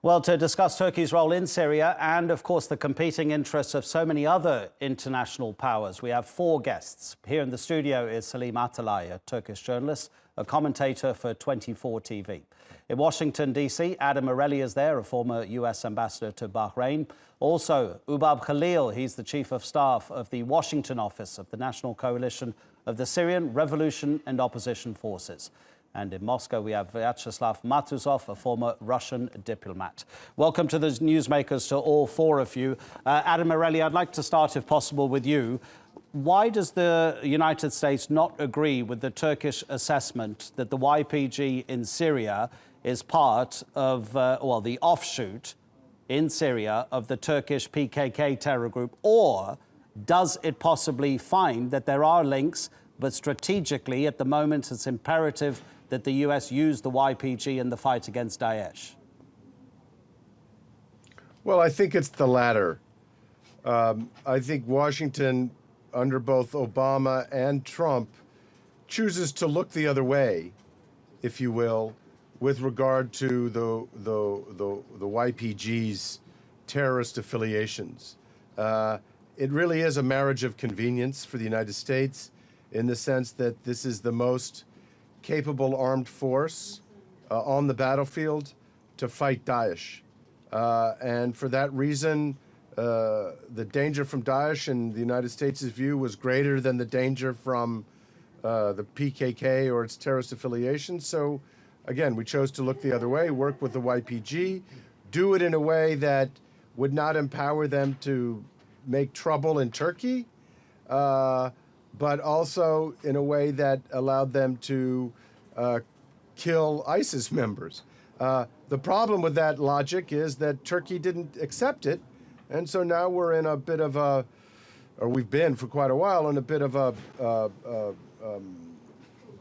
Well, to discuss Turkey's role in Syria and, of course, the competing interests of so many other international powers, we have four guests. Here in the studio is Selim Atalay, a Turkish journalist, a commentator for 24 TV. In Washington, D.C., Adam Ereli is there, a former U.S. ambassador to Bahrain. Also, Ubab Khalil, he's the chief of staff of the Washington office of the National Coalition of the Syrian Revolution and Opposition Forces. And in Moscow, we have Viacheslav Matuzov, a former Russian diplomat. Welcome to the newsmakers, to all four of you. Adam Ereli, I'd like to start, if possible, with you. Why does the United States not agree with the Turkish assessment that the YPG in Syria is part of, the offshoot in Syria of the Turkish PKK terror group? Or does it possibly find that there are links, but strategically, at the moment, it's imperative that the US use the YPG in the fight against Daesh? Well, I think it's the latter. I think Washington, under both Obama and Trump, chooses to look the other way, if you will, with regard to the YPG's terrorist affiliations. It really is a marriage of convenience for the United States, in the sense that this is the most capable armed force on the battlefield to fight Daesh. And for that reason, the danger from Daesh, in the United States' view, was greater than the danger from the PKK or its terrorist affiliations. So, again, we chose to look the other way, work with the YPG, do it in a way that would not empower them to make trouble in Turkey, but also in a way that allowed them to kill ISIS members. The problem with that logic is that Turkey didn't accept it, and so now we're in a bit of a, or we've been for quite a while, in a bit of a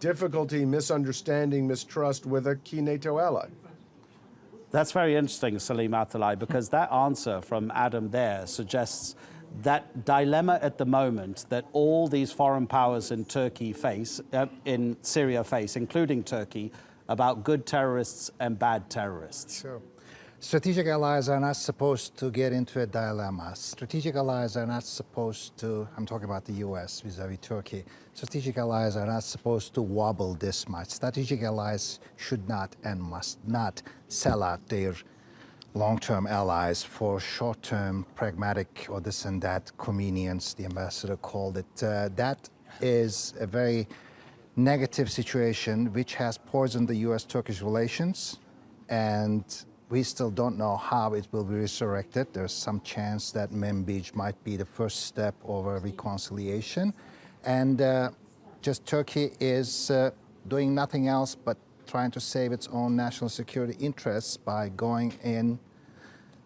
difficulty, misunderstanding, mistrust with a key NATO ally. That's very interesting, Selim Atalay, because that answer from Adam there suggests that dilemma at the moment that all these foreign powers in Turkey face, in Syria face, including Turkey, about good terrorists and bad terrorists. Sure. Strategic allies are not supposed to get into a dilemma. Strategic allies are not supposed to, I'm talking about the US vis-a-vis Turkey, strategic allies are not supposed to wobble this much. Strategic allies should not and must not sell out their long-term allies for short-term pragmatic or this and that convenience, the ambassador called it. That is a very negative situation which has poisoned the US-Turkish relations, and we still don't know how it will be resurrected. There's some chance that Manbij might be the first step over reconciliation. And just Turkey is doing nothing else but trying to save its own national security interests by going in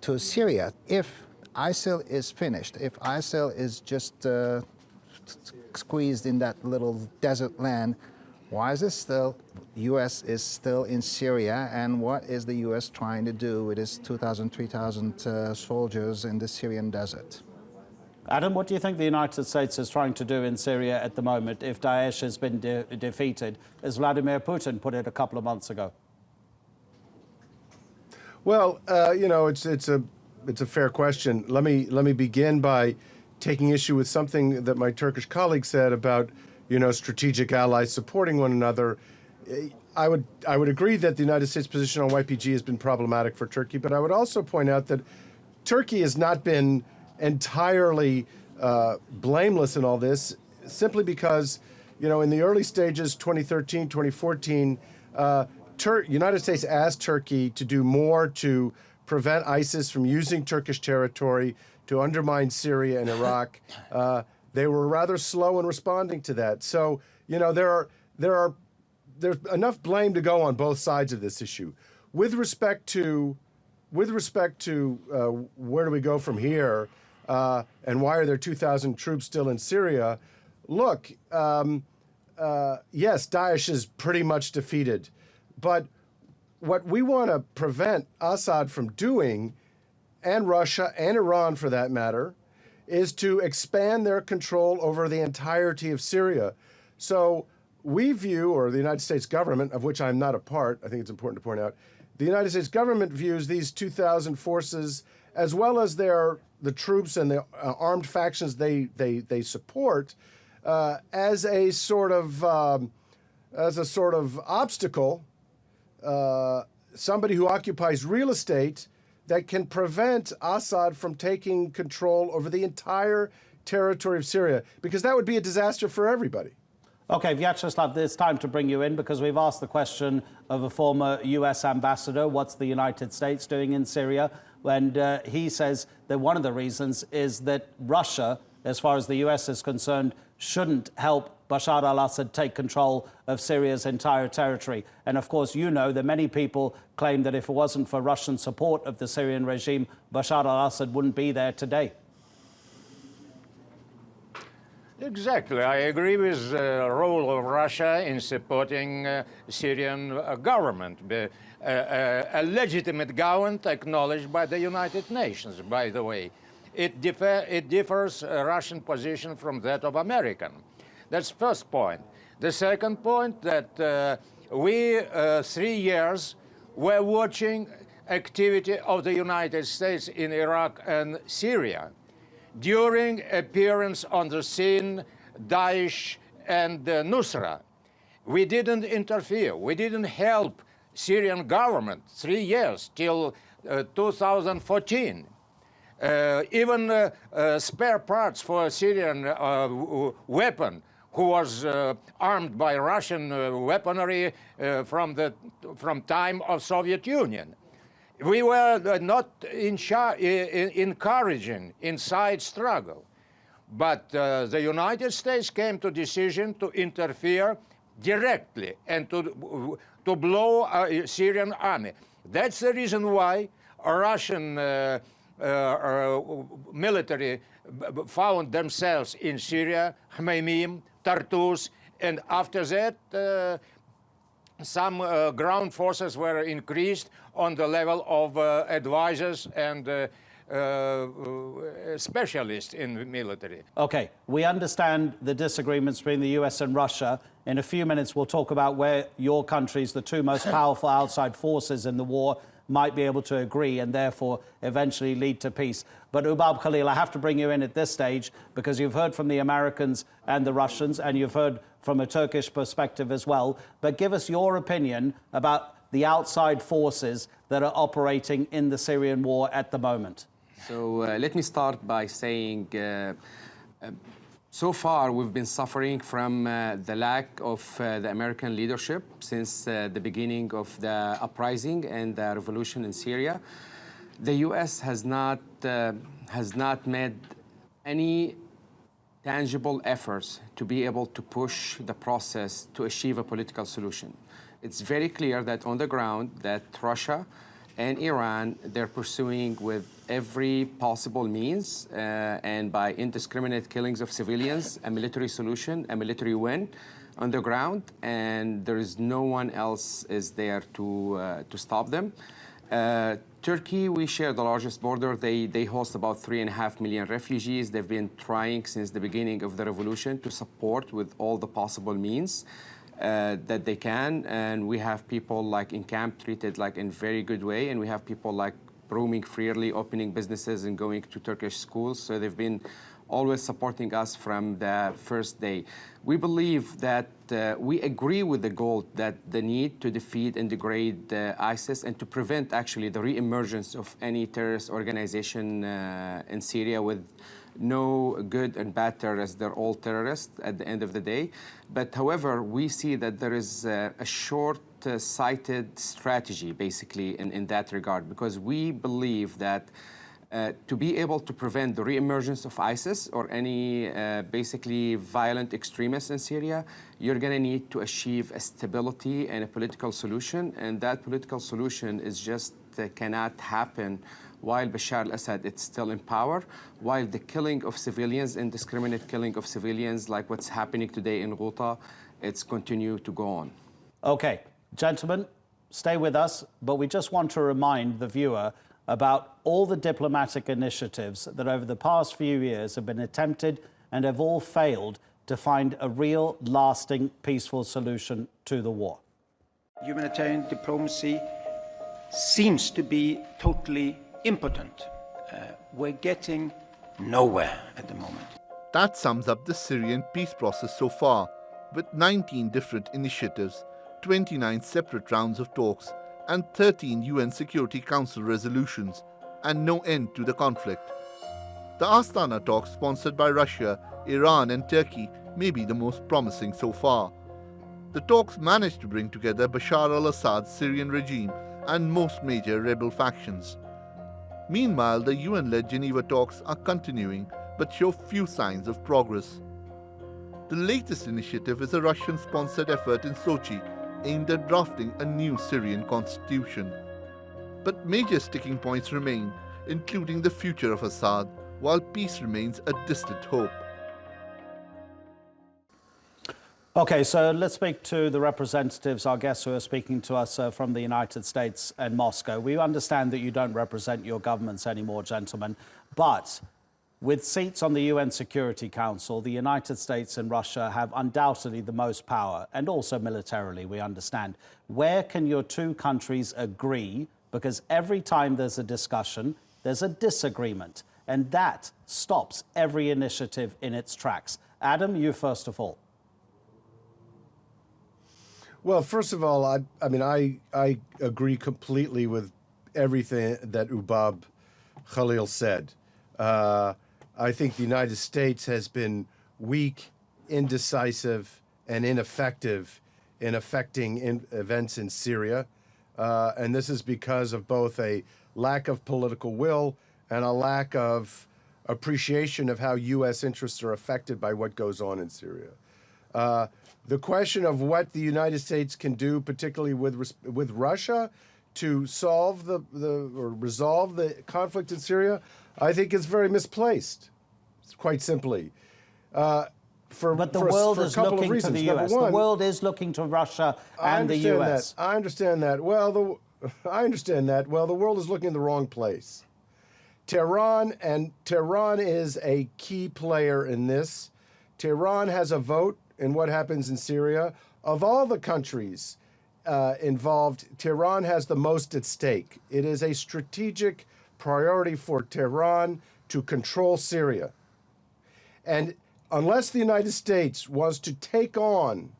to Syria. If ISIL is finished, if ISIL is just squeezed in that little desert land, why is it still, the U.S. is still in Syria, and what is the U.S. trying to do with its 2,000, 3,000 soldiers in the Syrian desert? Adam, what do you think the United States is trying to do in Syria at the moment if Daesh has been defeated, as Vladimir Putin put it a couple of months ago? Well, it's a fair question. Let me begin by taking issue with something that my Turkish colleague said about, strategic allies supporting one another. I would agree that the United States position on YPG has been problematic for Turkey, but I would also point out that Turkey has not been entirely blameless in all this, simply because, in the early stages, 2013, 2014, United States asked Turkey to do more to prevent ISIS from using Turkish territory to undermine Syria and Iraq. They were rather slow in responding to that. So, there's enough blame to go on both sides of this issue. With respect to where do we go from here, and why are there 2,000 troops still in Syria? Look, yes, Daesh is pretty much defeated. But what we want to prevent Assad from doing, and Russia and Iran for that matter, is to expand their control over the entirety of Syria. So we view, or the United States government, of which I'm not a part, I think it's important to point out, The United States government views these 2,000 forces, as well as the troops and the armed factions they support, as a sort of obstacle, somebody who occupies real estate that can prevent Assad from taking control over the entire territory of Syria, because that would be a disaster for everybody. Okay, Vyacheslav, it's time to bring you in because we've asked the question of a former US ambassador, what's the United States doing in Syria? And he says that one of the reasons is that Russia, as far as the US is concerned, shouldn't help Bashar al-Assad take control of Syria's entire territory. And of course, you know that many people claim that if it wasn't for Russian support of the Syrian regime, Bashar al-Assad wouldn't be there today. Exactly. I agree with the role of Russia in supporting Syrian government, a legitimate government acknowledged by the United Nations, by the way. It differs Russian position from that of American. That's first point. The second point that we, 3 years, were watching activity of the United States in Iraq and Syria. During appearance on the scene, Daesh and Nusra, we didn't interfere. We didn't help Syrian government 3 years till 2014. Even spare parts for a Syrian weapon who was armed by Russian weaponry from time of Soviet Union. We were not encouraging inside struggle, but the United States came to decision to interfere directly and to blow a Syrian army. That's the reason why a Russian military found themselves in Syria, Hmeimim, Tartus, and after that some ground forces were increased on the level of advisors and specialists in the military. Okay, we understand the disagreements between the US and Russia. In a few minutes, we'll talk about where your countries, the two most powerful outside forces in the war, might be able to agree and therefore eventually lead to peace. But Ubab Khalil, I have to bring you in at this stage because you've heard from the Americans and the Russians and you've heard from a Turkish perspective as well. But give us your opinion about the outside forces that are operating in the Syrian war at the moment. So let me start by saying so far we've been suffering from the lack of the American leadership since the beginning of the uprising and the revolution in Syria. The US has not made any tangible efforts to be able to push the process to achieve a political solution. It's very clear that on the ground that Russia and Iran, they're pursuing with every possible means and by indiscriminate killings of civilians, a military solution, a military win on the ground, and there is no one else is there to stop them. Turkey, we share the largest border. They host about 3.5 million refugees. They've been trying since the beginning of the revolution to support with all the possible means that they can. And we have people like in camp treated like in very good way. And we have people like roaming freely, opening businesses and going to Turkish schools. So they've been always supporting us from the first day. We believe that we agree with the goal that the need to defeat and degrade ISIS and to prevent actually the re-emergence of any terrorist organization in Syria with no good and bad terrorists. They're all terrorists at the end of the day. But however, we see that there is a short-sighted strategy basically in that regard, because we believe that to be able to prevent the re-emergence of ISIS or any basically violent extremists in Syria, you're going to need to achieve a stability and a political solution. And that political solution is just cannot happen while Bashar al-Assad is still in power, while the killing of civilians, indiscriminate killing of civilians, like what's happening today in Ghouta, it's continue to go on. Okay, gentlemen, stay with us, but we just want to remind the viewer about all the diplomatic initiatives that over the past few years have been attempted and have all failed to find a real, lasting, peaceful solution to the war. Humanitarian diplomacy seems to be totally impotent. We're getting nowhere at the moment. That sums up the Syrian peace process so far, with 19 different initiatives, 29 separate rounds of talks, and 13 UN Security Council resolutions, and no end to the conflict. The Astana talks, sponsored by Russia, Iran, and Turkey, may be the most promising so far. The talks managed to bring together Bashar al-Assad's Syrian regime and most major rebel factions. Meanwhile, the UN-led Geneva talks are continuing but show few signs of progress. The latest initiative is a Russian-sponsored effort in Sochi aimed at drafting a new Syrian constitution. But major sticking points remain, including the future of Assad, while peace remains a distant hope. Okay, so let's speak to the representatives, our guests who are speaking to us from the United States and Moscow. We understand that you don't represent your governments anymore, gentlemen, but with seats on the UN Security Council, the United States and Russia have undoubtedly the most power, and also militarily, we understand. Where can your two countries agree? Because every time there's a discussion, there's a disagreement, and that stops every initiative in its tracks. Adam, you first of all. Well, first of all, I agree completely with everything that Ubab Khalil said. I think the United States has been weak, indecisive, and ineffective in affecting events in Syria. And this is because of both a lack of political will and a lack of appreciation of how U.S. interests are affected by what goes on in Syria. The question of what the United States can do, particularly with Russia, to solve or resolve the conflict in Syria, I think is very misplaced, quite simply. But the world is looking to the US. The world is looking to Russia and the US. I understand that. Well, I understand that. Well, the world is looking in the wrong place. Tehran is a key player in this. Tehran has a vote in what happens in Syria. Of all the countries involved, Tehran has the most at stake. It is a strategic priority for Tehran to control Syria. And unless the United States was to take on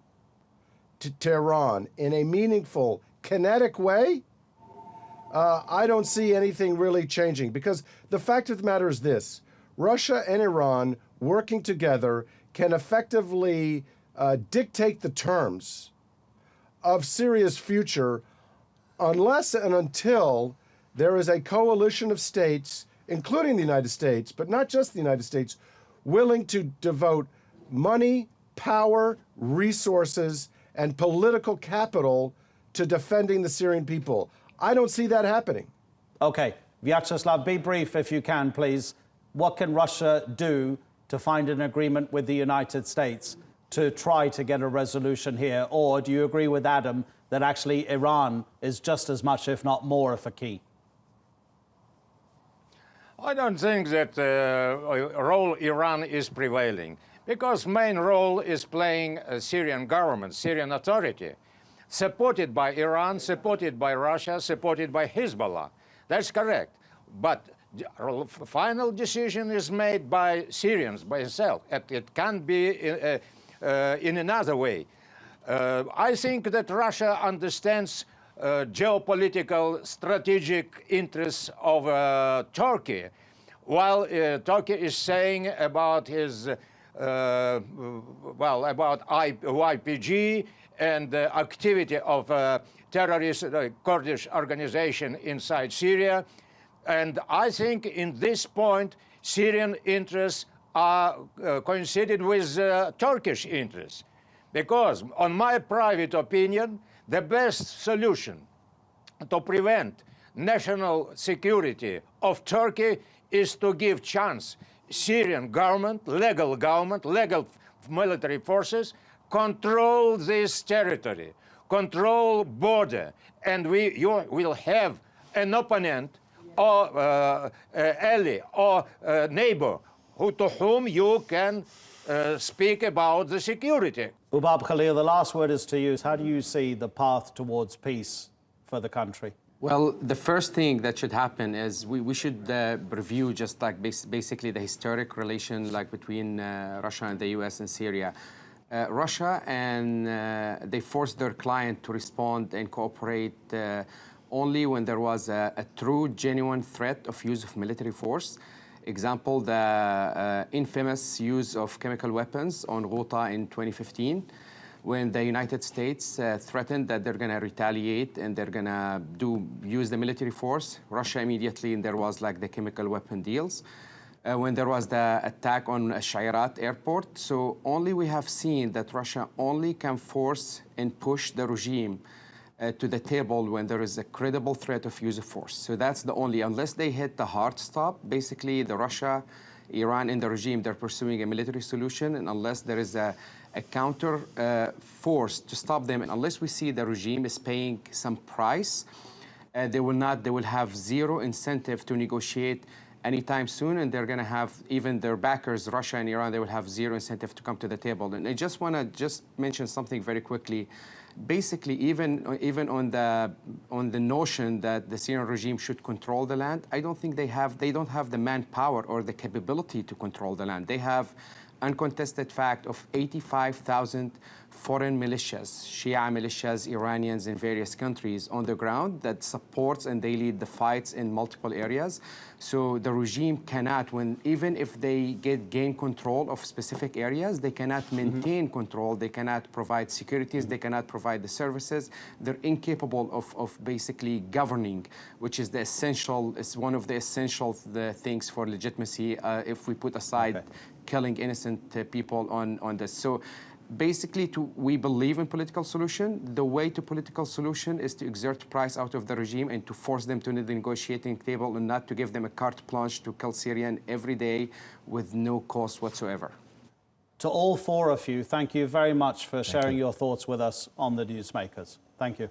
Tehran in a meaningful, kinetic way, I don't see anything really changing. Because the fact of the matter is this: Russia and Iran working together can effectively dictate the terms of Syria's future unless and until there is a coalition of states, including the United States, but not just the United States, willing to devote money, power, resources, and political capital to defending the Syrian people. I don't see that happening. Okay, Vyacheslav, be brief if you can, please. What can Russia do to find an agreement with the United States to try to get a resolution here? Or do you agree with Adam that actually Iran is just as much, if not more, of a key? I don't think that role Iran is prevailing, because main role is playing Syrian government, Syrian authority, supported by Iran, supported by Russia, supported by Hezbollah. That's correct. But the final decision is made by Syrians, by itself. It can't be in another way. I think that Russia understands geopolitical strategic interests of Turkey, while Turkey is saying about his about YPG and the activity of terrorist Kurdish organization inside Syria. And I think in this point, Syrian interests are coincided with Turkish interests. Because, on my private opinion, the best solution to prevent national security of Turkey is to give chance Syrian government, legal military forces, control this territory, control border, and you will have an opponent or ally or neighbor to whom you can speak about the security. Ubab Khalil, the last word is to you. How do you see the path towards peace for the country? Well, the first thing that should happen is we should review just like basically the historic relation like between Russia and the US and Syria. Russia and they forced their client to respond and cooperate only when there was a true, genuine threat of use of military force. Example, the infamous use of chemical weapons on Ghouta in 2015, when the United States threatened that they're going to retaliate and they're going to use the military force. Russia immediately, and there was like the chemical weapon deals. When there was the attack on Shayrat airport. So only we have seen that Russia only can force and push the regime to the table when there is a credible threat of use of force. So that's the only, unless they hit the hard stop, basically the Russia, Iran and the regime, they're pursuing a military solution, and unless there is a counter force to stop them, and unless we see the regime is paying some price, they will have zero incentive to negotiate anytime soon, and they're going to have, even their backers, Russia and Iran, they will have zero incentive to come to the table. And I just want to mention something very quickly. Basically, even on the notion that the Syrian regime should control the land, I don't think they don't have the manpower or the capability to control the land. They have uncontested fact of 85,000 foreign militias, Shia militias, Iranians in various countries on the ground that supports and they lead the fights in multiple areas. So the regime cannot, even if they gain control of specific areas, they cannot maintain control, they cannot provide securities, they cannot provide the services. They're incapable of basically governing, which is it's one of the essential things for legitimacy if we put aside killing innocent people on this. So basically, we believe in political solution. The way to political solution is to exert price out of the regime and to force them to the negotiating table and not to give them a carte blanche to kill Syrian every day with no cost whatsoever. To all four of you, thank you very much for sharing your thoughts with us on the Newsmakers. Thank you.